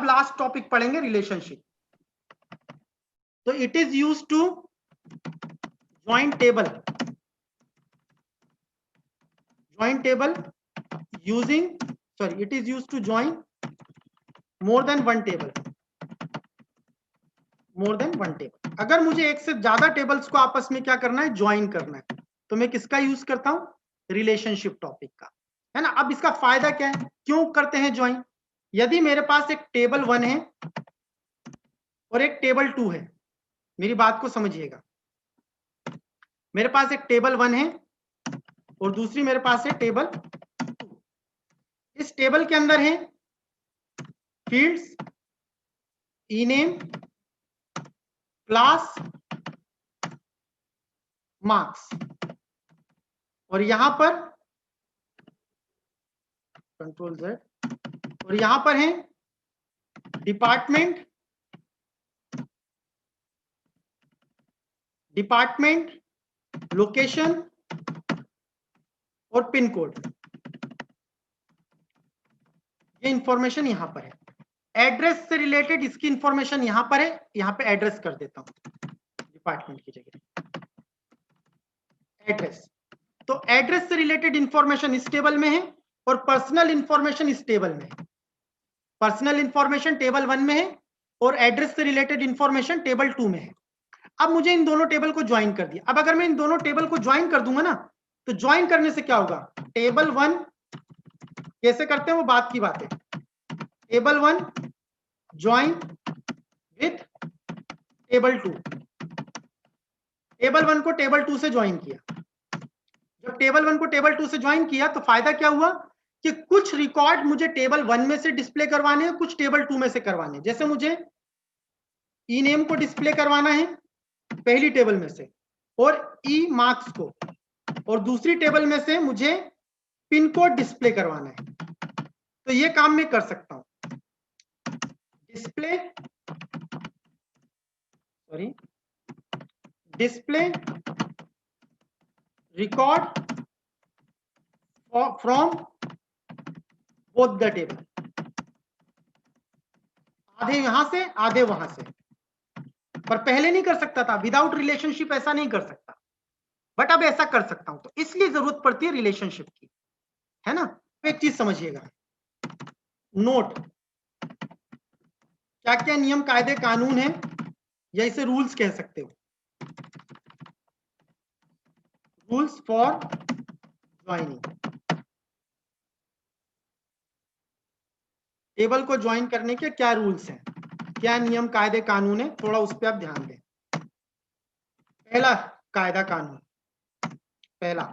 अब last topic पढ़ेंगे relationship. तो it is used to join table using, sorry, it is used to join more than one table, अगर मुझे एक से ज्यादा टेबल्स को आपस में क्या करना है, ज्वाइन करना है, तो मैं किसका यूज करता हूं, रिलेशनशिप टॉपिक का, है ना। अब इसका फायदा क्या है, क्यों करते हैं ज्वाइन? यदि मेरे पास एक टेबल 1 है और एक टेबल 2 है, मेरी बात को समझिएगा, मेरे पास एक टेबल 1 है और दूसरी मेरे पास है टेबल 2। इस टेबल के अंदर है फील्ड्स, ई नेम, क्लास, मार्क्स, और यहां पर कंट्रोल Z, और यहां पर है डिपार्टमेंट, लोकेशन और पिन कोड। ये इंफॉर्मेशन यहां पर है। एड्रेस से रिलेटेड इसकी इंफॉर्मेशन यहां पर है, यहां पे एड्रेस कर देता हूं डिपार्टमेंट की जगह एड्रेस। तो एड्रेस से रिलेटेड इंफॉर्मेशन इस टेबल में है और पर्सनल इंफॉर्मेशन इस टेबल में है। पर्सनल इंफॉर्मेशन टेबल 1 में है और एड्रेस से रिलेटेड इंफॉर्मेशन टेबल 2 में है। अब मुझे इन दोनों टेबल को ज्वाइन कर दिया। अब अगर मैं इन दोनों टेबल को ज्वाइन कर दूंगा ना, तो ज्वाइन करने से क्या होगा, टेबल 1 कैसे करते हैं वो बात की बात है। Table 1 join with table 2, table 1 को टेबल 2 से ज्वाइन किया। जब टेबल 1 को टेबल 2 से ज्वाइन किया तो फायदा क्या हुआ कि कुछ रिकॉर्ड मुझे टेबल 1 में से डिस्प्ले करवाने हैं, कुछ टेबल 2 में से करवाने हैं। जैसे मुझे ई नेम को डिस्प्ले करवाना है पहली टेबल में से और ई मार्क्स को, और दूसरी टेबल में से मुझे पिन कोड डिस्प्ले करवाना है। तो ये काम मैं कर सकता हूं, display record from both the table, आधे यहां से आधे वहां से। पर पहले नहीं कर सकता था, विदाउट रिलेशनशिप ऐसा नहीं कर सकता, बट अब ऐसा कर सकता हूं। तो इसलिए जरूरत पड़ती है रिलेशनशिप की, है ना। एक चीज समझिएगा, नोट क्या क्या नियम कायदे कानून है, या इसे रूल्स कह सकते हो, रूल्स फॉर ज्वाइनिंग। टेबल को ज्वाइन करने के क्या रूल्स हैं, क्या नियम कायदे कानून है, थोड़ा उस पर आप ध्यान दें। पहला कायदा कानून, पहला,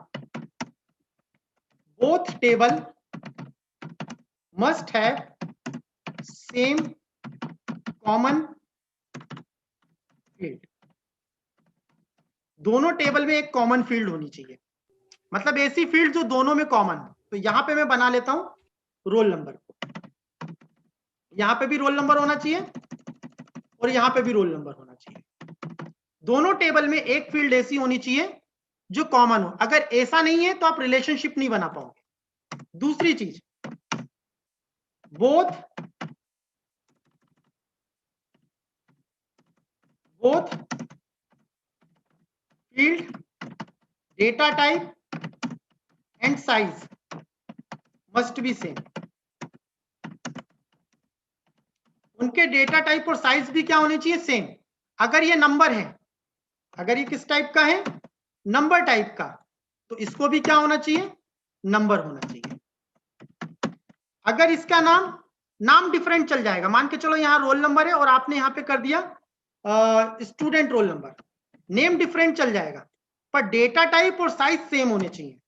both table must have same common field. दोनों टेबल में एक कॉमन फील्ड होनी चाहिए, मतलब ऐसी फील्ड जो दोनों में कॉमन हो। तो यहां पे मैं बना लेता हूं रोल नंबर को, यहां पे भी रोल नंबर होना चाहिए और यहां पे भी रोल नंबर होना चाहिए। दोनों टेबल में एक फील्ड ऐसी होनी चाहिए जो कॉमन हो। अगर ऐसा नहीं है तो आप रिलेशनशिप नहीं बना पाओगे। दूसरी चीज, both field, data type and size must be same. उनके डेटा टाइप और साइज भी क्या होने चाहिए, सेम। अगर ये नंबर है, अगर ये किस टाइप का है, नंबर टाइप का, तो इसको भी क्या होना चाहिए, नंबर होना चाहिए। अगर इसका नाम डिफरेंट चल जाएगा, मान के चलो यहां रोल नंबर है और आपने यहां पे कर दिया student roll number, name different चल जाएगा, पर डेटा टाइप और साइज सेम होने चाहिए।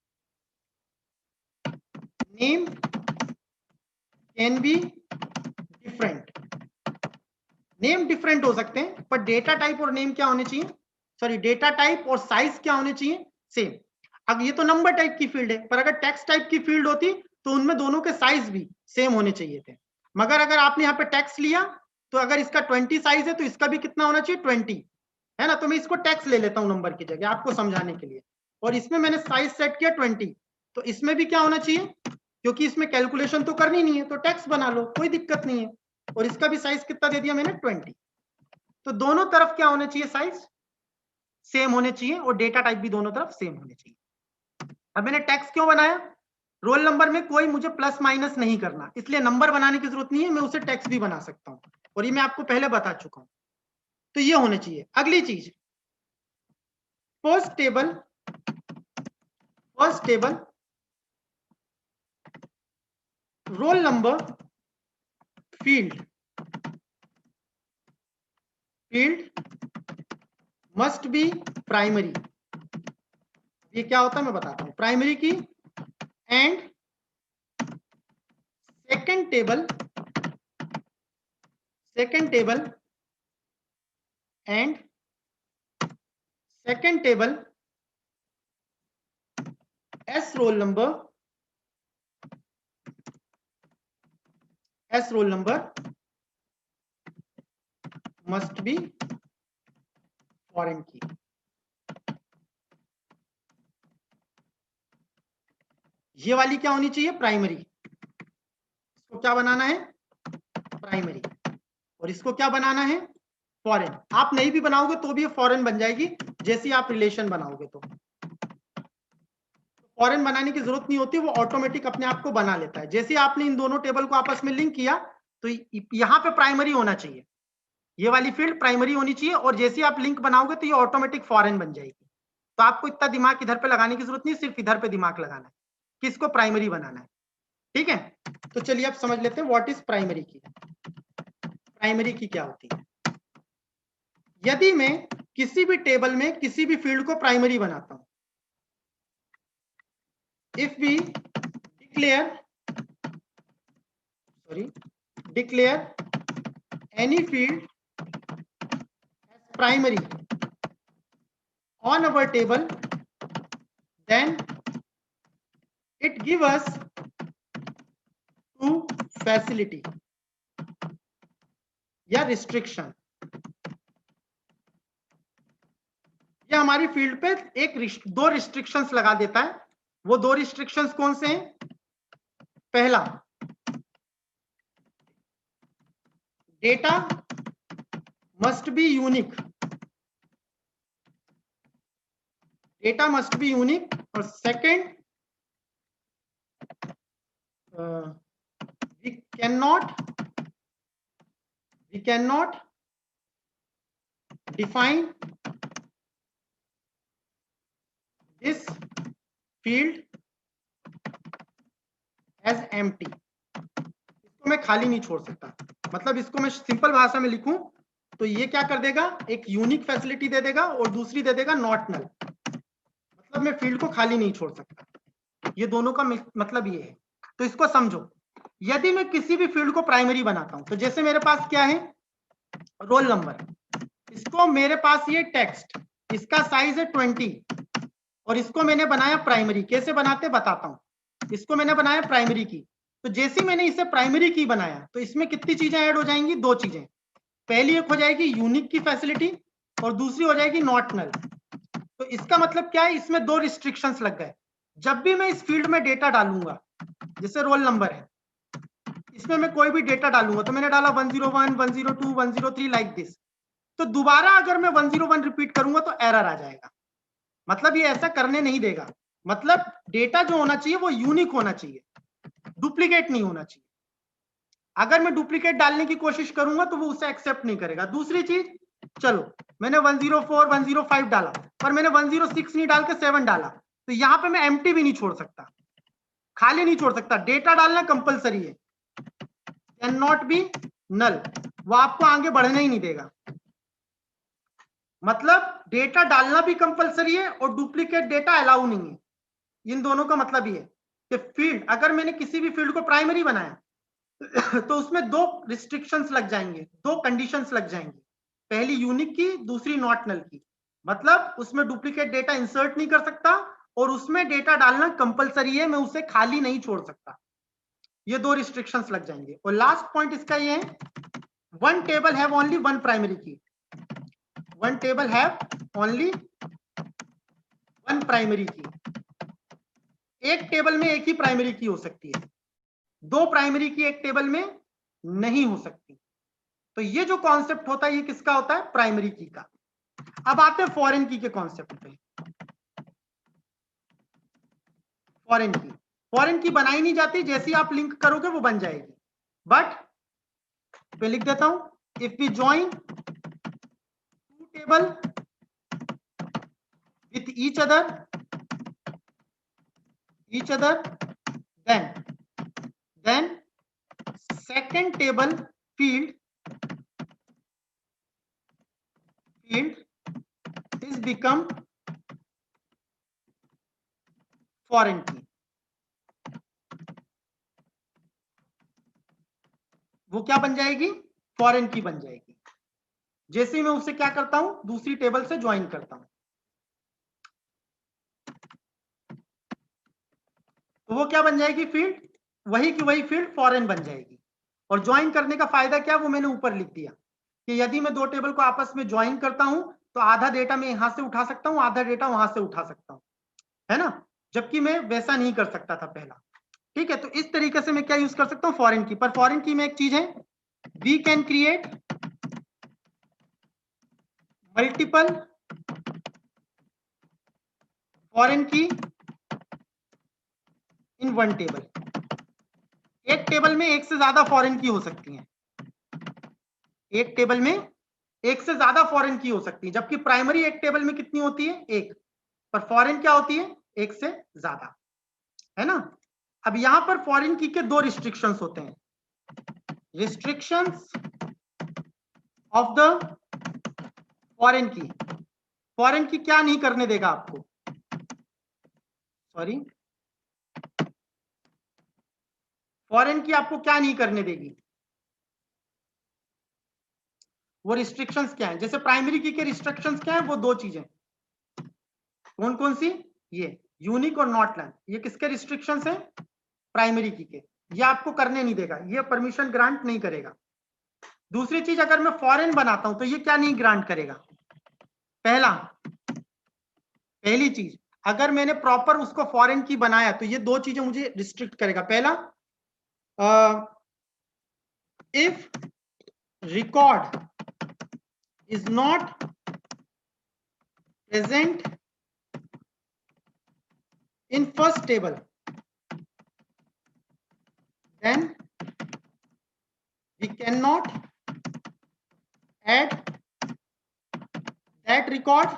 Name can be different, name different हो सकते हैं, पर डेटा टाइप और नेम क्या होने चाहिए, सॉरी डेटा टाइप और साइज क्या होने चाहिए, सेम। अब ये तो नंबर टाइप की फील्ड है, पर अगर टेक्स्ट टाइप की फील्ड होती तो उनमें दोनों के साइज भी सेम होने चाहिए थे। मगर अगर आपने यहाँ पे टेक्स्ट लिया, तो अगर इसका 20 साइज है तो इसका भी कितना होना चाहिए, 20, है ना। तो मैं इसको टेक्स्ट ले लेता हूं नंबर की जगह आपको समझाने के लिए, और इसमें मैंने साइज सेट किया 20, तो इसमें भी क्या होना चाहिए, क्योंकि इसमें कैलकुलेशन तो करनी नहीं है तो टेक्स्ट बना लो, कोई दिक्कत नहीं है। और इसका भी साइज कितना दे दिया मैंने 20। तो दोनों तरफ क्या होने चाहिए, साइज सेम होने चाहिए और डेटा टाइप भी दोनों तरफ सेम होने चाहिए। अब मैंने टेक्स्ट क्यों बनाया, रोल नंबर में कोई मुझे प्लस माइनस नहीं करना, इसलिए नंबर बनाने की जरूरत नहीं है, मैं उसे टेक्स्ट भी बना सकता हूं और ये मैं आपको पहले बता चुका हूं। तो ये होने चाहिए। अगली चीज, first table roll number field must be primary. ये क्या होता है मैं बताता हूं, प्राइमरी की and second table and second table S roll number must be foreign की। ये वाली क्या होनी चाहिए, प्राइमरी। इसको क्या बनाना है, प्राइमरी, और इसको क्या बनाना है, फॉरेन। आप नहीं भी बनाओगे तो भी ये फॉरेन बन जाएगी, जैसे आप रिलेशन बनाओगे तो फॉरेन बनाने की जरूरत नहीं होती, वो ऑटोमेटिक अपने आप को बना लेता है। जैसे आपने इन दोनों टेबल को आपस में लिंक किया तो यहां पे प्राइमरी होना चाहिए, ये वाली फील्ड प्राइमरी होनी चाहिए, और जैसे आप लिंक बनाओगे तो ये ऑटोमेटिक फॉरेन बन जाएगी। तो आपको इतना दिमाग इधर पे लगाने की जरूरत नहीं, सिर्फ इधर पे दिमाग लगाना है, किसको प्राइमरी बनाना है। ठीक है, तो चलिए आप समझ लेते हैं व्हाट इज प्राइमरी की। प्राइमरी की क्या होती है, यदि मैं किसी भी टेबल में किसी भी फील्ड को प्राइमरी बनाता हूं, if we declare any field as primary on our table, then it gives us two facility या restriction। ये हमारी फील्ड पे दो रिस्ट्रिक्शंस लगा देता है। वो दो रिस्ट्रिक्शंस कौन से हैं, पहला, डेटा मस्ट बी यूनिक, और second, we cannot define this field as empty। इसको मैं खाली नहीं छोड़ सकता, मतलब इसको मैं सिंपल भाषा में लिखूं तो ये क्या कर देगा, एक यूनिक फैसिलिटी दे देगा और दूसरी दे देगा नॉट नल, मतलब मैं फील्ड को खाली नहीं छोड़ सकता। ये दोनों का मतलब ये है। तो इसको समझो, यदि मैं किसी भी फील्ड को प्राइमरी बनाता हूं, तो जैसे मेरे पास क्या है, रोल नंबर, इसको मेरे पास ये टेक्स्ट, इसका साइज है 20 और इसको मैंने बनाया प्राइमरी। कैसे बनाते बताता हूं, इसको मैंने बनाया प्राइमरी की, तो जैसे मैंने इसे प्राइमरी की बनाया तो इसमें कितनी चीजें ऐड हो जाएंगी, दो चीजें। पहली एक हो जाएगी यूनिक की फैसिलिटी और दूसरी हो जाएगी नॉट नल। तो इसका मतलब क्या है, इसमें दो रिस्ट्रिक्शंस लग गए। जब भी मैं इस फील्ड में डेटा डालूंगा, जैसे रोल नंबर है, इसमें मैं कोई भी डेटा डालूंगा, तो मैंने डाला 101, 102, 103 लाइक दिस, तो दोबारा अगर मैं 101 रिपीट करूंगा तो एरर आ जाएगा। मतलब ये ऐसा करने नहीं देगा, मतलब डेटा जो होना चाहिए वो यूनिक होना चाहिए, डुप्लीकेट नहीं होना चाहिए। अगर मैं डुप्लीकेट डालने की कोशिश करूंगा तो वो उसे एक्सेप्ट नहीं करेगा। दूसरी चीज, चलो मैंने 104, 105 डाला, पर मैंने 106 नहीं डाल के 7 डाला, तो यहां पे मैं एम्प्टी भी नहीं छोड़ सकता, खाली नहीं छोड़ सकता, डेटा डालना कंपलसरी है, कैन नॉट बी नल, वो आपको आगे बढ़ने ही नहीं देगा। मतलब डेटा डालना भी कंपलसरी है और डुप्लीकेट डेटा अलाउ नहीं है। इन दोनों का मतलब ये है कि फील्ड, अगर मैंने किसी भी फील्ड को प्राइमरी बनाया तो उसमें दो रिस्ट्रिक्शंस लग जाएंगे, दो कंडीशंस लग जाएंगी, पहली यूनिक की, दूसरी नॉट नल की। मतलब उसमें डुप्लीकेट डेटा इंसर्ट नहीं कर सकता और उसमें डेटा डालना कंपलसरी है, मैं उसे खाली नहीं छोड़ सकता। ये दो रिस्ट्रिक्शंस लग जाएंगे। और लास्ट पॉइंट इसका ये है, one table have only one primary key, one table have only one primary key. एक टेबल में एक ही प्राइमरी की हो सकती है, दो प्राइमरी की एक टेबल में नहीं हो सकती। तो ये जो कॉन्सेप्ट होता है ये किसका होता है? प्राइमरी की का। अब आते हैं फॉरेन की के कॉन्सेप्ट पे। फॉरेन की बनाई नहीं जाती, जैसे ही आप लिंक करोगे वो बन जाएगी। बट मैं लिख देता हूं, if we join two table with each other then second table field is become foreign key। वो क्या बन जाएगी? फॉरेन की बन जाएगी। जैसे ही मैं उसे क्या करता हूं, दूसरी टेबल से ज्वाइन करता हूं, तो वो क्या बन जाएगी? फील्ड, वही की वही फील्ड फॉरेन बन जाएगी। और ज्वाइन करने का फायदा क्या, वो मैंने ऊपर लिख दिया कि यदि मैं दो टेबल को आपस में ज्वाइन करता हूं तो आधा डेटा मैं यहां से उठा सकता हूं, आधा डेटा वहां से उठा सकता हूं, है ना, जबकि मैं वैसा नहीं कर सकता था पहला। ठीक है, तो इस तरीके से मैं क्या यूज कर सकता हूं? फॉरेन की। पर फॉरेन की में एक चीज है, we can create multiple foreign key in one table. एक टेबल में एक से ज्यादा फॉरेन की हो सकती हैं, एक टेबल में एक से ज्यादा फॉरेन की हो सकती है, जबकि प्राइमरी एक टेबल में कितनी होती है? एक। पर फॉरेन क्या होती है? एक से ज्यादा, है ना। अब यहां पर फॉरेन की के दो रिस्ट्रिक्शंस होते हैं। रिस्ट्रिक्शंस ऑफ द फॉरेन की। फॉरेन की क्या नहीं करने देगा आपको? सॉरी, फॉरेन की आपको क्या नहीं करने देगी? वो रिस्ट्रिक्शंस क्या है? जैसे प्राइमरी की के रिस्ट्रिक्शंस क्या है? वो दो चीजें, कौन कौन सी? ये यूनिक और नॉट लेंथ, ये किसके रिस्ट्रिक्शंस हैं? प्राइमरी की के। ये आपको करने नहीं देगा, ये परमिशन ग्रांट नहीं करेगा। दूसरी चीज, अगर मैं फॉरेन बनाता हूं तो ये क्या नहीं ग्रांट करेगा? पहली चीज, अगर मैंने प्रॉपर उसको फॉरेन की बनाया तो ये दो चीजें मुझे रिस्ट्रिक्ट करेगा। पहला, if record is not present in first table then we cannot add that record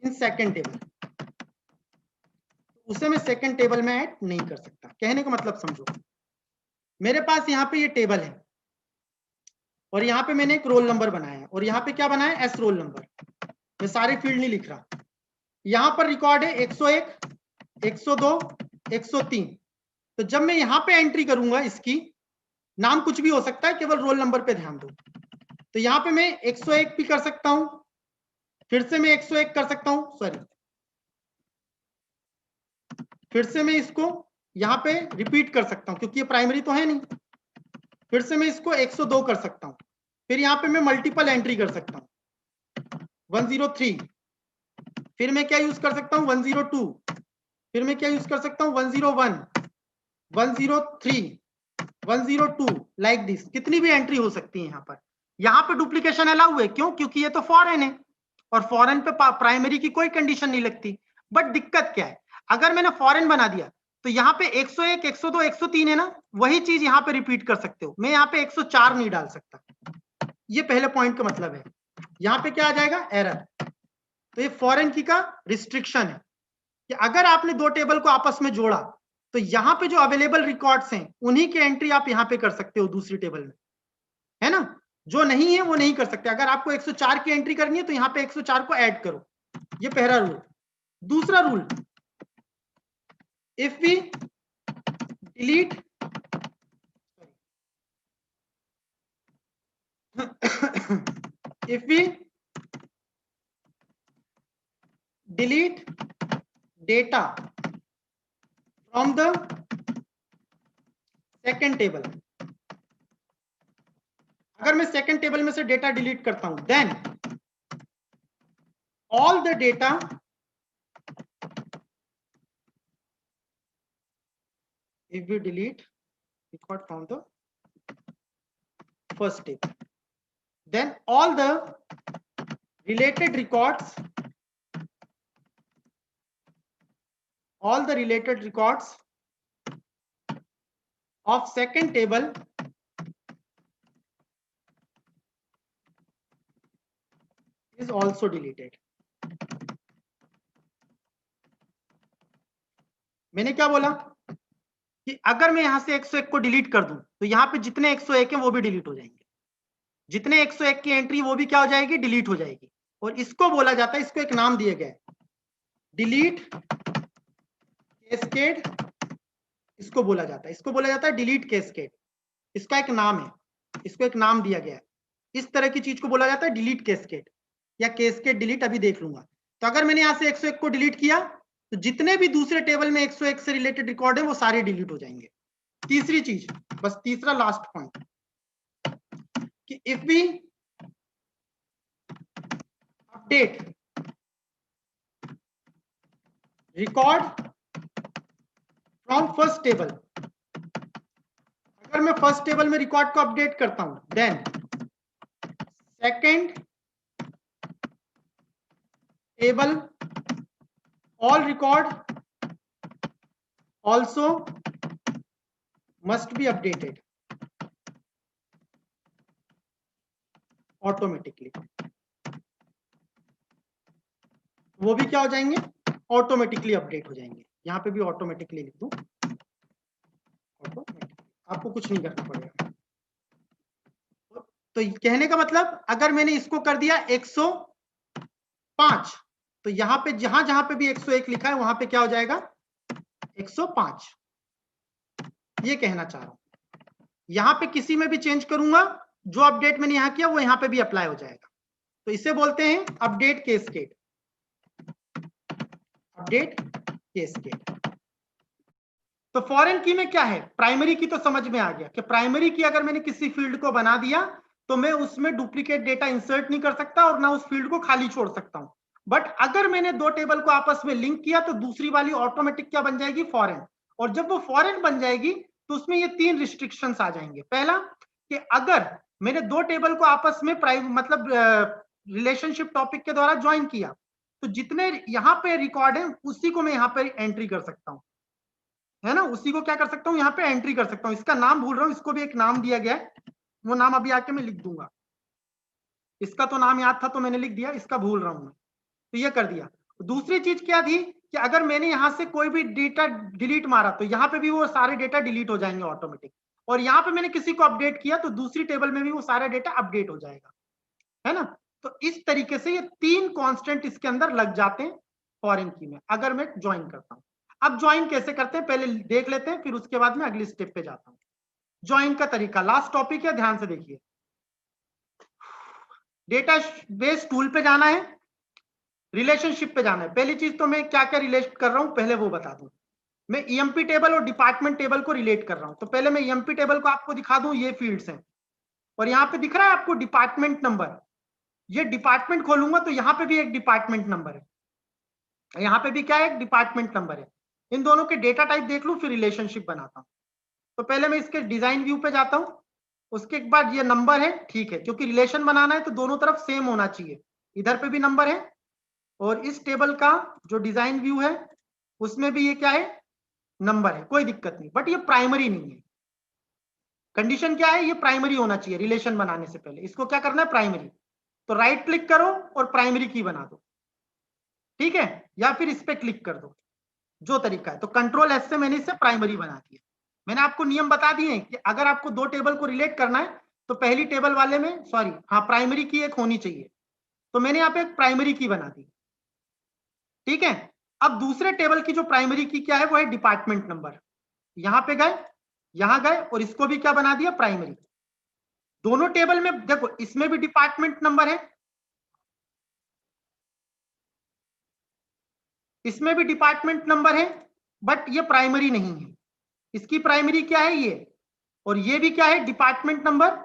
in second table। उसे मैं सेकंड टेबल में ऐड नहीं कर सकता। कहने का मतलब समझो, मेरे पास यहाँ पे ये टेबल है और यहाँ पे मैंने एक रोल नंबर बनाया है और यहाँ पे क्या बनाया? S roll number. मैं सारे फील्ड नहीं लिख रहा। यहाँ पर रिकॉर्ड है 101, 102, 103। तो जब मैं यहाँ पे एंट्री करूंगा, इसकी नाम कुछ भी हो सकता है, केवल रोल नंबर पे ध्यान दो। तो यहाँ पे मैं 101 भी कर सकता हूं, फिर से मैं 101 कर सकता हूं, सॉरी, फिर से मैं इसको यहाँ पे रिपीट कर सकता हूं क्योंकि ये प्राइमरी तो है नहीं। फिर से मैं इसको 102 कर सकता हूं, फिर यहाँ पे मैं मल्टीपल एंट्री कर सकता हूं 103, फिर मैं क्या यूज कर सकता हूं 102, फिर मैं क्या यूज कर सकता हूं 101, 103, 102, लाइक दिस। कितनी भी एंट्री हो सकती है यहाँ पर। यहाँ पे डुप्लीकेशन अलाउ है, क्यों? क्योंकि ये तो फॉरेन है और फॉरेन पे प्राइमरी की कोई कंडीशन नहीं लगती। बट दिक्कत क्या है, अगर मैंने फॉरेन बना दिया तो यहाँ पे 101, 102, 103 है ना, वही चीज यहाँ पे रिपीट कर सकते हो। मैं यहाँ पे 104 नहीं डाल सकता। ये पहले पॉइंट का मतलब है। यहाँ पे क्या आ जाएगा? एरर। तो ये फॉरेन की का रिस्ट्रिक्शन है कि अगर आपने दो टेबल को आपस में जोड़ा तो यहाँ पे जो अवेलेबल रिकॉर्ड्स हैं उन्हीं की एंट्री आप यहाँ पे कर सकते हो दूसरी टेबल में, है ना। जो नहीं है वो नहीं कर सकते। अगर आपको 104 की एंट्री करनी है तो यहाँ पे 104 को ऐड करो। ये पहला रूल। दूसरा rule, if we delete if we delete data from the second table, अगर मैं सेकंड टेबल में से डेटा डिलीट करता हूं, then all the data if we delete record from the first table. Then all the related records of second table is also deleted. मैंने क्या बोला कि अगर मैं यहां से 101 को डिलीट कर दूं तो यहां पे जितने 101 हैं वो भी डिलीट हो जाएंगे, जितने 101 की एंट्री वो भी क्या हो जाएगी, डिलीट हो जाएगी। और इसको बोला जाता है, इसको एक नाम दिया गया है, डिलीट कैस्केड। इसको बोला जाता है डिलीट कैस्केड। इसका एक नाम है, इसको एक नाम दिया गया है। इस तरह की चीज को बोला जाता है डिलीट कैस्केड या कैस्केड डिलीट, अभी देख लूंगा। तो अगर मैंने यहां से 101 को डिलीट किया तो जितने भी दूसरे टेबल में 101 से रिलेटेड रिकॉर्ड है वो सारे डिलीट हो जाएंगे। तीसरी चीज, बस तीसरा लास्ट पॉइंट, कि if we update record from first table, अगर मैं फर्स्ट टेबल में रिकॉर्ड को अपडेट करता हूं, then second table all record also must be updated automatically. वो भी क्या हो जाएंगे, ऑटोमेटिकली अपडेट हो जाएंगे। यहां पे भी ऑटोमेटिकली लिख दूं, ऑटोमेटिकली, आपको कुछ नहीं करना पड़ेगा। तो कहने का मतलब अगर मैंने इसको कर दिया 105 तो यहां पे जहां जहां पे भी 101 लिखा है वहां पे क्या हो जाएगा, 105। ये कहना चाह रहा हूं। यहां पे किसी में भी चेंज करूंगा, जो अपडेट मैंने यहां किया वो यहां पे भी अप्लाई हो जाएगा। तो इसे बोलते हैं अपडेट कैस्केड, अपडेट कैस्केड। तो फॉरेन की में क्या है, प्राइमरी की तो समझ में आ गया कि प्राइमरी की अगर मैंने किसी फील्ड को बना दिया तो मैं उसमें डुप्लीकेट डेटा इंसर्ट नहीं कर सकता और ना उस फील्ड को खाली छोड़ सकता हूं। बट अगर मैंने दो टेबल को आपस में लिंक किया तो दूसरी वाली ऑटोमेटिक क्या बन जाएगी, फॉरेन। और जब वो फॉरेन बन जाएगी तो उसमें ये 3 रिस्ट्रिक्शंस आ जाएंगे। पहला कि अगर मैंने दो टेबल को आपस में मतलब रिलेशनशिप टॉपिक के द्वारा ज्वाइन किया तो जितने यहाँ पे रिकॉर्ड है उसी को मैं यहाँ पे एंट्री कर सकता हूँ, है ना, उसी को क्या कर सकता हूँ, यहाँ पे एंट्री कर सकता हूँ। इसका नाम भूल रहा हूँ, इसको भी एक नाम दिया गया है, वो नाम अभी आके मैं लिख दूंगा। इसका तो नाम याद था तो मैंने लिख दिया, इसका भूल रहा हूं मैं, तो ये कर दिया। दूसरी चीज क्या थी कि अगर मैंने यहां से कोई भी डेटा डिलीट मारा तो यहाँ पे भी वो सारे डेटा डिलीट हो जाएंगे ऑटोमेटिक। और यहाँ पे मैंने किसी को अपडेट किया तो दूसरी टेबल में भी वो सारा डेटा अपडेट हो जाएगा, है ना। तो इस तरीके से ये 3 कांस्टेंट इसके अंदर लग जाते हैं फॉरेन की में, अगर मैं ज्वाइन करता हूं। अब ज्वाइन कैसे करते हैं पहले देख लेते हैं, फिर उसके बाद में अगली स्टेप पे जाता हूं। ज्वाइन का तरीका, लास्ट टॉपिक है, ध्यान से देखिए। डेटा बेस टूल पे जाना है, रिलेशनशिप पे जाना है। पहली चीज तो मैं क्या क्या रिलेट कर रहा हूं पहले वो बता दूं। मैं ईएमपी टेबल और डिपार्टमेंट टेबल को रिलेट कर रहा हूं। तो पहले मैं ईएमपी टेबल को आपको दिखा दूं, ये फील्ड्स हैं और यहाँ पे दिख रहा है आपको डिपार्टमेंट नंबर। ये डिपार्टमेंट खोलूंगा तो यहाँ पे भी एक डिपार्टमेंट नंबर है, यहाँ पे भी क्या है, एक डिपार्टमेंट नंबर है। इन दोनों के डेटा टाइप देख लूं फिर रिलेशनशिप बनाता हूं। तो पहले मैं इसके डिजाइन व्यू पे जाता हूं, उसके बाद ये नंबर है, ठीक है, क्योंकि रिलेशन बनाना है तो दोनों तरफ सेम होना चाहिए। इधर पे भी नंबर है और इस टेबल का जो डिजाइन व्यू है उसमें भी ये क्या है, नंबर है, कोई दिक्कत नहीं। बट ये प्राइमरी नहीं है। कंडीशन क्या है, ये प्राइमरी होना चाहिए रिलेशन बनाने से पहले। इसको क्या करना है, प्राइमरी। तो राइट क्लिक करो और प्राइमरी की बना दो, ठीक है, या फिर इस पे क्लिक कर दो, जो तरीका है। तो कंट्रोल एस से मैंने इसे प्राइमरी बना दिया। मैंने आपको नियम बता दिए कि अगर आपको दो टेबल को रिलेट करना है तो पहली टेबल वाले में प्राइमरी की एक होनी चाहिए। तो मैंने यहाँ पे एक प्राइमरी की बना दी, ठीक है। अब दूसरे टेबल की जो प्राइमरी की क्या है वो है डिपार्टमेंट नंबर। यहां पे गए, यहां गए और इसको भी क्या बना दिया, प्राइमरी। दोनों टेबल में देखो, इसमें भी डिपार्टमेंट नंबर है, इसमें भी डिपार्टमेंट नंबर है, बट ये प्राइमरी नहीं है। इसकी प्राइमरी क्या है, ये, और ये भी क्या है, डिपार्टमेंट नंबर।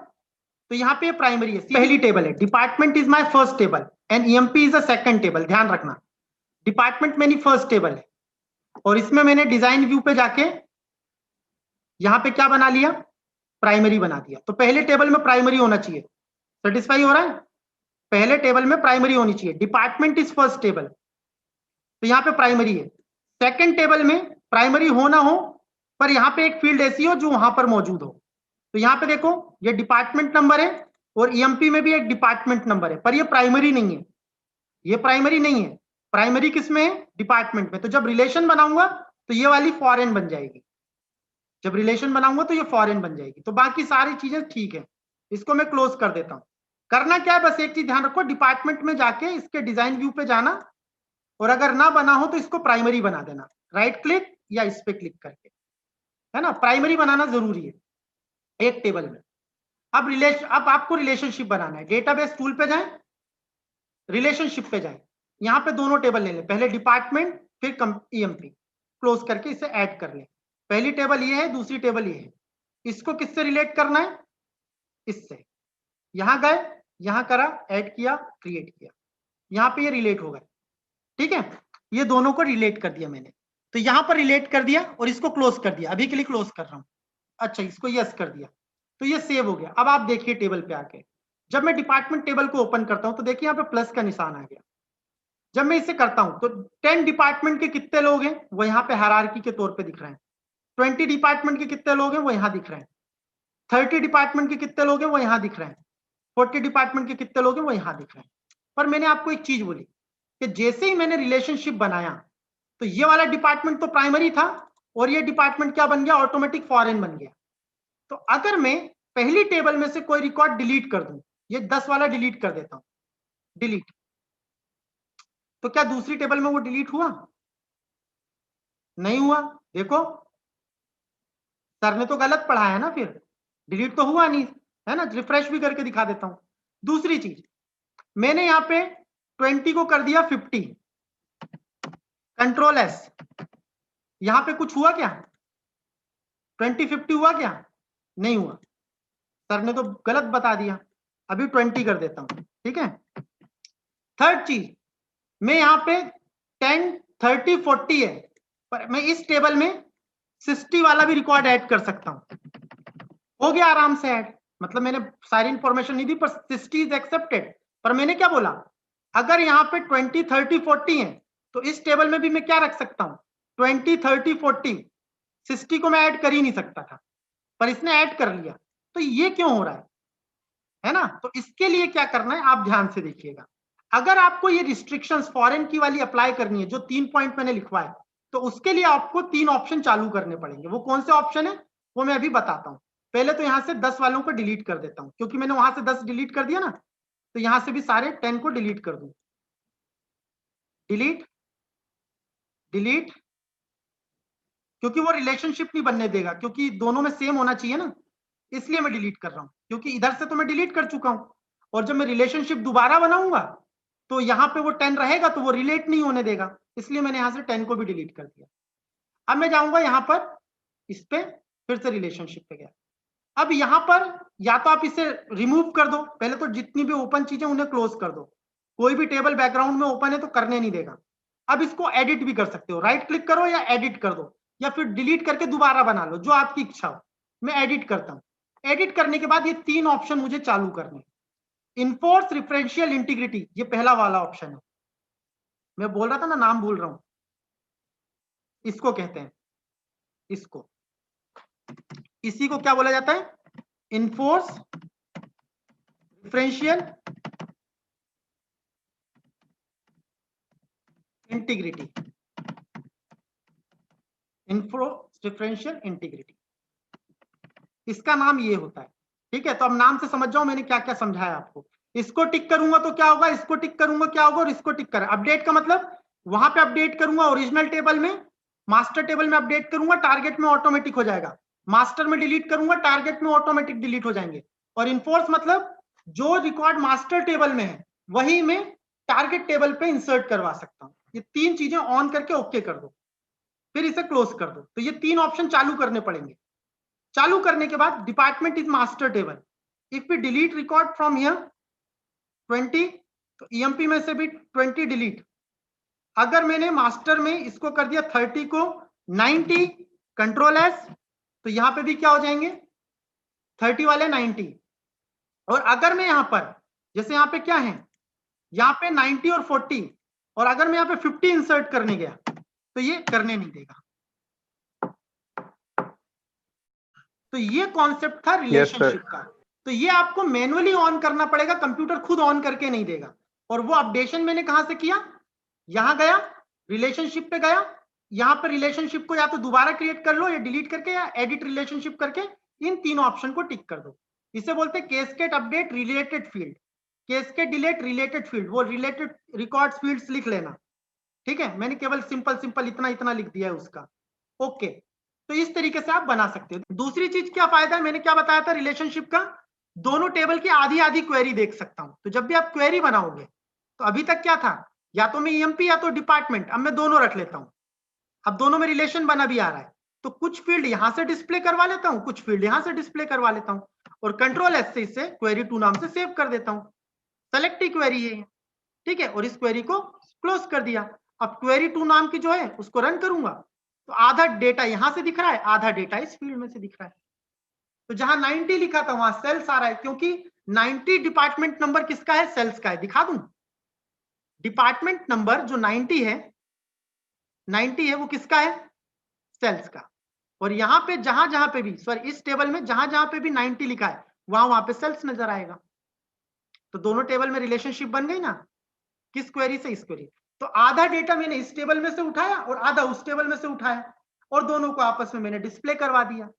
तो यहाँ पे प्राइमरी है, पहली टेबल है। Department is my first table and EMP is a second table. ध्यान रखना, डिपार्टमेंट मेरी फर्स्ट टेबल है और इसमें मैंने डिजाइन व्यू पे जाके यहाँ पे क्या बना लिया, प्राइमरी बना दिया। तो पहले टेबल में प्राइमरी होना चाहिए, सेटिस्फाई हो रहा है? पहले टेबल में प्राइमरी होनी चाहिए, डिपार्टमेंट इज फर्स्ट टेबल, तो यहाँ पे प्राइमरी है। सेकंड टेबल में प्राइमरी हो ना हो, पर यहाँ पे एक फील्ड ऐसी हो जो वहां पर मौजूद हो। तो यहाँ पे देखो ये डिपार्टमेंट नंबर है और ईएमपी में भी एक डिपार्टमेंट नंबर है, पर ये प्राइमरी नहीं है, ये प्राइमरी नहीं है। प्राइमरी किस में है? डिपार्टमेंट में। तो जब रिलेशन बनाऊंगा तो ये वाली फॉरेन बन जाएगी, जब रिलेशन बनाऊंगा तो ये फॉरेन बन जाएगी। तो बाकी सारी चीजें ठीक है, इसको मैं क्लोज कर देता हूं। करना क्या है, बस एक चीज ध्यान रखो, डिपार्टमेंट में जाके इसके डिजाइन व्यू पे जाना, और अगर ना बना हो तो इसको प्राइमरी बना देना, राइट क्लिक या इस पे क्लिक करके, है ना। प्राइमरी बनाना जरूरी है एक टेबल में। अब आपको रिलेशनशिप बनाना है, डेटाबेस टूल पे जाएं, रिलेशनशिप पे जाएं, यहाँ पे दोनों टेबल ले लें, पहले डिपार्टमेंट फिर ईएमपी, क्लोज करके इसे ऐड कर लें। पहली टेबल ये है, दूसरी टेबल ये है, इसको किससे रिलेट करना है? इससे। यहां गए, यहां करा, ऐड किया, क्रिएट किया, यहां पे ये रिलेट हो गए, ठीक है। ये दोनों को रिलेट कर दिया मैंने, तो यहां पर रिलेट कर दिया और इसको क्लोज कर दिया, अभी के लिए क्लोज कर रहा हूं। अच्छा, इसको यस कर दिया, तो ये सेव हो गया। अब आप देखिए टेबल पे आके, जब मैं डिपार्टमेंट टेबल को ओपन करता हूं तो देखिए यहाँ पे प्लस का निशान आ गया। जब मैं इसे करता हूं तो 10 डिपार्टमेंट के कितने लोग हैं वो यहाँ पे हायरार्की के तौर पे दिख रहे हैं, 20 डिपार्टमेंट के कितने लोग हैं वो यहाँ दिख रहे हैं, 30 डिपार्टमेंट के कितने लोग हैं वो यहाँ दिख रहे हैं, 40 डिपार्टमेंट के कितने लोग हैं वो यहाँ दिख रहे हैं। पर मैंने आपको एक चीज बोली कि जैसे ही मैंने रिलेशनशिप बनाया तो ये वाला डिपार्टमेंट तो प्राइमरी था और ये डिपार्टमेंट क्या बन गया? ऑटोमेटिक फॉरेन बन गया। तो अगर मैं पहली टेबल में से कोई रिकॉर्ड डिलीट कर दूं, ये 10 वाला डिलीट कर देता हूं, डिलीट, तो क्या दूसरी टेबल में वो डिलीट हुआ? नहीं हुआ। देखो सर ने तो गलत पढ़ा है ना, फिर डिलीट तो हुआ नहीं, है ना। रिफ्रेश भी करके दिखा देता हूं। दूसरी चीज, मैंने यहां पे 20 को कर दिया 50, कंट्रोल एस, यहां पे कुछ हुआ क्या? 20 50 हुआ क्या? नहीं हुआ, सर ने तो गलत बता दिया। अभी 20 कर देता हूं, ठीक है। थर्ड चीज, मैं यहां पे 10 30 40 है, पर मैं इस टेबल में 60 वाला भी रिकॉर्ड ऐड कर सकता हूं, हो गया आराम से ऐड। मतलब मैंने सारी इंफॉर्मेशन नहीं दी, पर 60 इज एक्सेप्टेड। पर मैंने क्या बोला, अगर यहाँ पे 20 30 40 है तो इस टेबल में भी मैं क्या रख सकता हूँ? 20 30 40, 60 को मैं ऐड कर ही नहीं सकता था, पर इसने ऐड कर लिया। तो ये क्यों हो रहा है ना। तो इसके लिए क्या करना है, आप ध्यान से देखिएगा। अगर आपको ये रिस्ट्रिक्शंस फॉरेन की वाली अप्लाई करनी है, जो 3 पॉइंट मैंने लिखवाए, तो उसके लिए आपको 3 ऑप्शन चालू करने पड़ेंगे। वो कौन से ऑप्शन है वो मैं अभी बताता हूं। पहले तो यहां से 10 वालों को डिलीट कर देता हूं, क्योंकि मैंने वहां से 10 डिलीट कर दिया ना, तो यहां से भी सारे 10 को डिलीट कर दूं। डिलीट, डिलीट, क्योंकि वो रिलेशनशिप नहीं बनने देगा, क्योंकि दोनों में सेम होना चाहिए ना, इसलिए मैं डिलीट कर रहा हूं। क्योंकि इधर से तो मैं डिलीट कर चुका हूं, और जब मैं रिलेशनशिप दोबारा बनाऊंगा तो यहाँ पे वो 10 रहेगा, तो वो रिलेट नहीं होने देगा, इसलिए मैंने यहां से 10 को भी डिलीट कर दिया। अब मैं जाऊंगा यहाँ पर, इस पे फिर से रिलेशनशिप पे गया। अब यहाँ पर या तो आप इसे रिमूव कर दो, पहले तो जितनी भी ओपन चीजें उन्हें क्लोज कर दो, कोई भी टेबल बैकग्राउंड में ओपन है तो करने नहीं देगा। अब इसको एडिट भी कर सकते हो, राइट क्लिक करो या एडिट कर दो, या फिर डिलीट करके दोबारा बना लो, जो आपकी इच्छा हो। मैं एडिट करता हूँ। एडिट करने के बाद ये 3 ऑप्शन मुझे चालू करने, इन्फोर्स रेफरेंशियल इंटीग्रिटी, ये पहला वाला ऑप्शन है। मैं बोल रहा था ना, नाम भूल रहा हूं, इसको कहते हैं, इसको, इसी को क्या बोला जाता है? Enforce referential integrity, enforce referential integrity, इसका नाम ये होता है, ठीक है। तो अब नाम से समझ जाओ मैंने क्या क्या समझाया आपको। इसको टिक करूंगा तो क्या होगा, इसको टिक करूंगा क्या होगा, और इसको टिक कर, अपडेट का मतलब वहां पे अपडेट करूंगा ओरिजिनल टेबल में, मास्टर टेबल में अपडेट करूंगा, टारगेट में ऑटोमेटिक हो जाएगा। मास्टर में डिलीट करूंगा, टारगेट में ऑटोमेटिक डिलीट हो जाएंगे। और इन्फोर्स मतलब जो रिकॉर्ड मास्टर टेबल में है वही मैं टारगेट टेबल पे इंसर्ट करवा सकता हूँ। ये 3 चीजें ऑन करके ओके कर दो, फिर इसे क्लोज कर दो। तो ये 3 ऑप्शन चालू करने पड़ेंगे। चालू करने के बाद department is master table, if we delete record from here 20, तो ईएमपी में से भी 20 डिलीट। अगर मैंने मास्टर में इसको कर दिया 30 को 90, कंट्रोल एस, तो यहां पे भी क्या हो जाएंगे? 30 वाले 90। और अगर मैं यहाँ पर जैसे यहाँ पे क्या है, यहाँ पे 90 और 40, और अगर मैं यहाँ पे 50 इंसर्ट करने गया तो ये करने नहीं देगा। तो ये कॉन्सेप्ट था रिलेशनशिप का। तो ये आपको मैनुअली ऑन करना पड़ेगा, कंप्यूटर खुद ऑन करके नहीं देगा। और वो अपडेशन मैंने कहां से किया, यहां गया, रिलेशनशिप पे गया, यहां पर रिलेशनशिप को या तो दोबारा क्रिएट कर लो या डिलीट करके या एडिट रिलेशनशिप करके इन तीनों ऑप्शन को टिक कर दो। इसे बोलते हैं cascade update related field, cascade delete related field. वो रिलेटेड रिकॉर्ड्स फील्ड्स लिख लेना, ठीक है। मैंने केवल सिंपल इतना इतना लिख दिया है उसका। ओके, तो इस तरीके से आप बना सकते हो। दूसरी चीज क्या फायदा है, मैंने क्या बताया था रिलेशनशिप का, दोनों टेबल की आधी आधी क्वेरी देख सकता हूं। तो जब भी आप क्वेरी बनाओगे, तो अभी तक क्या था, या तो मैं ईएमपी या तो डिपार्टमेंट, अब मैं दोनों रख लेता हूं। अब दोनों में रिलेशन बना भी आ रहा है, तो कुछ फील्ड यहां से डिस्प्ले करवा लेता हूं, कुछ फील्ड यहां से डिस्प्ले करवा लेता हूं, और कंट्रोल एस से इसे क्वेरी 2 नाम से सेव कर देता हूं। सेलेक्ट ही क्वेरी है, ठीक है, और इस क्वेरी को क्लोज कर दिया। अब क्वेरी 2 नाम की जो है उसको रन करूंगा, तो आधा डेटा यहां से दिख रहा है, आधा डेटा इस फील्ड में से दिख रहा है। तो जहां 90 लिखा था वहां सेल्स आ रहा है, क्योंकि 90 डिपार्टमेंट नंबर किसका है, सेल्स का है। दिखा दूं, डिपार्टमेंट नंबर जो 90 है वो किसका है, सेल्स का। और यहां पे जहां जहां पे भी, सॉरी इस टेबल में जहां जहां पे भी 90 लिखा है वहां पे सेल्स नजर आएगा। तो दोनों टेबल में रिलेशनशिप बन गई ना, किस क्वेरी से, इस क्वेरी। तो आधा डेटा मैंने इस टेबल में से उठाया और आधा उस टेबल में से उठाया, और दोनों को आपस में मैंने डिस्प्ले करवा दिया।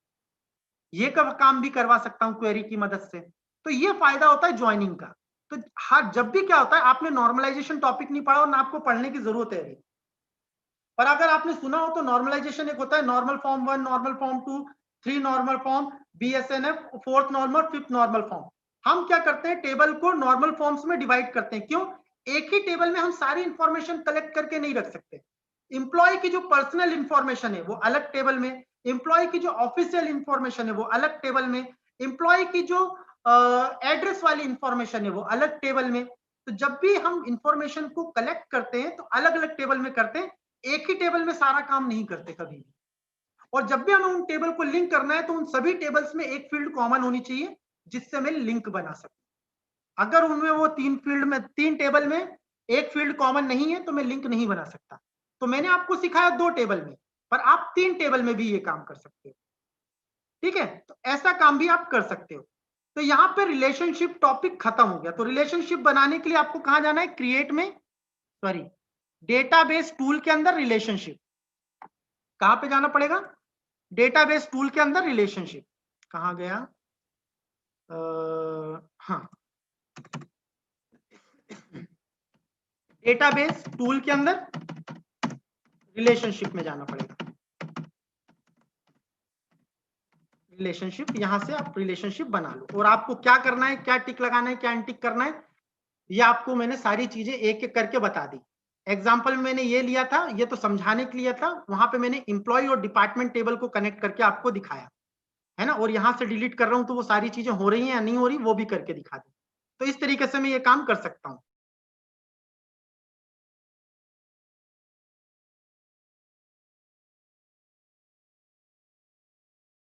ये काम भी करवा सकता हूं क्वेरी की मदद से। तो ये फायदा होता है ज्वाइनिंग का। तो हाँ, जब भी क्या होता है, आपने नॉर्मलाइजेशन टॉपिक नहीं पढ़ा और ना आपको पढ़ने की जरूरत है अभी, पर अगर आपने सुना हो तो नॉर्मलाइजेशन एक होता है normal form 1, normal form 2, 3 normal form, BSNF, 4th normal, 5th normal form. हम क्या करते हैं, टेबल को नॉर्मल फॉर्म्स में डिवाइड करते हैं। क्यों, एक ही टेबल में हम सारी इंफॉर्मेशन कलेक्ट करके नहीं रख सकते। इंप्लॉय की जो पर्सनल इंफॉर्मेशन है वो अलग टेबल में, इंप्लॉय की जो ऑफिशियल इंफॉर्मेशन है वो अलग टेबल में, इंप्लॉय की जो एड्रेस वाली इंफॉर्मेशन है वो अलग टेबल में। तो जब भी हम इंफॉर्मेशन को कलेक्ट करते हैं तो अलग अलग टेबल में करते हैं, एक ही टेबल में सारा काम नहीं करते कभी भी। और जब भी हमें उन टेबल को लिंक करना है तो उन सभी टेबल्स में एक फील्ड कॉमन होनी चाहिए जिससे मैं लिंक बना सकूं। अगर उनमें वो 3 फील्ड में, 3 टेबल में एक फील्ड कॉमन नहीं है तो मैं लिंक नहीं बना सकता। तो मैंने आपको सिखाया 2 टेबल में, पर आप 3 टेबल में भी ये काम कर सकते हो, ठीक है। तो ऐसा काम भी आप कर सकते हो। तो यहां पे रिलेशनशिप टॉपिक खत्म हो गया। तो रिलेशनशिप बनाने के लिए आपको कहां जाना है, क्रिएट में, सॉरी डेटाबेस टूल के अंदर रिलेशनशिप। कहां पे जाना पड़ेगा, डेटाबेस टूल के अंदर रिलेशनशिप। कहां गया, हाँ, डेटाबेस टूल के अंदर रिलेशनशिप में जाना पड़ेगा। रिलेशनशिप, यहां से आप रिलेशनशिप बना लो। और आपको क्या करना है, क्या टिक लगाना है, क्या अनटिक करना है, ये आपको मैंने सारी चीजें एक एक करके बता दी। एग्जाम्पल में मैंने ये लिया था, ये तो समझाने के लिए था, वहां पे मैंने इंप्लॉय और डिपार्टमेंट टेबल को कनेक्ट करके आपको दिखाया है ना। और यहां से डिलीट कर रहा हूं तो वो सारी चीजें हो रही हैं या नहीं हो रही वो भी करके दिखा दी। तो इस तरीके से मैं ये काम कर सकता हूं।